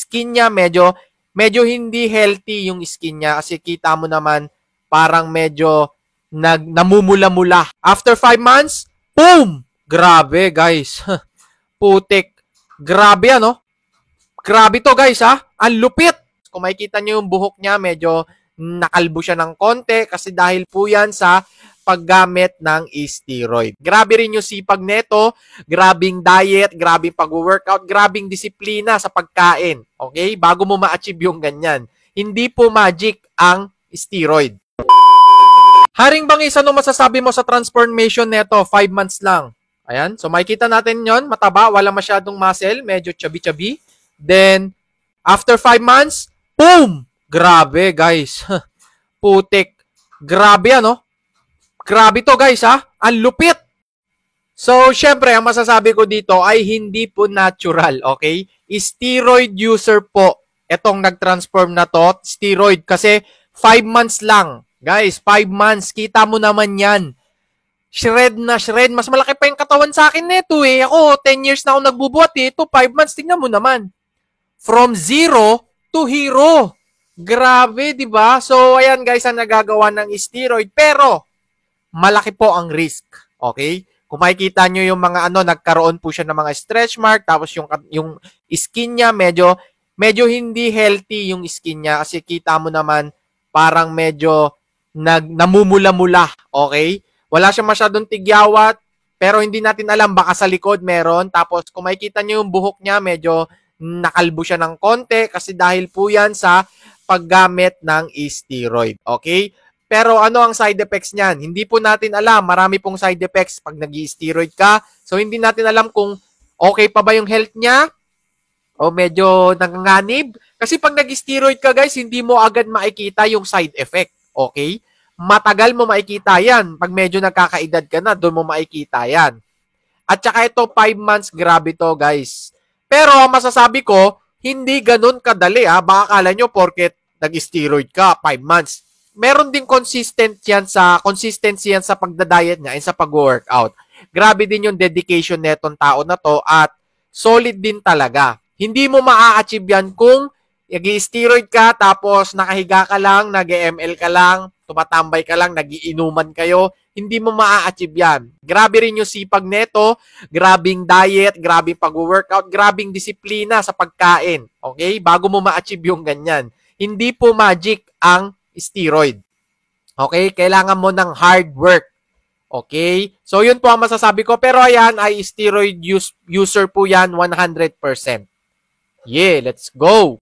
skin niya medyo hindi healthy yung skin niya kasi kita mo naman parang medyo namumula-mula. After 5 months, boom! Grabe, guys. Putik. Grabe, ano? Grabe to, guys, ha? Ang lupit! Kung makikita nyo yung buhok niya, medyo nakalbo siya ng konti kasi dahil po yan sa paggamit ng steroid. Grabe rin yung sipag neto, grabing diet, grabing pag-workout, grabing disiplina sa pagkain. Okay? Bago mo ma-achieve yung ganyan. Hindi po magic ang steroid. Haring Bangis, ano masasabi mo sa transformation neto? 5 months lang. Ayan. So, makikita natin yon, mataba, wala masyadong muscle, medyo chubby-chubby. Then, after 5 months, boom! Grabe, guys. Putik. Grabe, ano? Grabe to, guys, ha? Ang lupit! So, syempre, ang masasabi ko dito ay hindi po natural, okay? Steroid user po itong nag-transform na to. Steroid kasi 5 months lang. Guys, 5 months. Kita mo naman yan. Shred na shred. Mas malaki pa yung katawan sa akin nito eh. Ako, 10 years na ako nagbubuhat eh. Ito, 5 months. Tingnan mo naman. From zero to hero. Grabe, di ba? So, ayan guys, ang nagagawa ng steroid. Pero, malaki po ang risk. Okay? Kung makikita nyo yung mga nagkaroon po siya ng mga stretch mark, tapos yung skin niya, medyo hindi healthy yung skin niya. Kasi kita mo naman, parang medyo namumula-mula. Okay? Wala siya masyadong tigyawat, pero hindi natin alam, baka sa likod meron. Tapos kung makikita nyo yung buhok niya, medyo nakalbo siya ng konti kasi dahil po yan sa paggamit ng steroid. Okay? Pero ano ang side effects niyan? Hindi po natin alam. Marami pong side effects pag nag-steroid ka. So, hindi natin alam kung okay pa ba yung health niya o medyo nanganganib. Kasi pag nag-steroid ka, guys, hindi mo agad makikita yung side effect. Okay? Matagal mo makikita yan. Pag medyo nagkakaedad ka na, doon mo makikita yan. At saka ito, 5 months, grabe to, guys. Pero ang masasabi ko, hindi ganun kadali, ha. Baka akala nyo, porket nag-steroid ka, 5 months. Meron din consistency yan sa pagda-diet niya and sa pag-workout. Grabe din yung dedication netong tao na to at solid din talaga. Hindi mo maa-achieve yan kung nag-steroid ka tapos nakahiga ka lang, nag-ML ka lang, tumatambay ka lang, nagiinuman kayo. Hindi mo maa-achieve yan. Grabe rin yung sipag neto, grabing diet, grabing pag-workout, grabing disiplina sa pagkain. Okay? Bago mo ma-achieve yung ganyan. Hindi po magic ang steroid. Okay? Kailangan mo ng hard work. Okay? So, yun po ang masasabi ko. Pero ayan, ay steroid user po yan 100%. Yeah, let's go!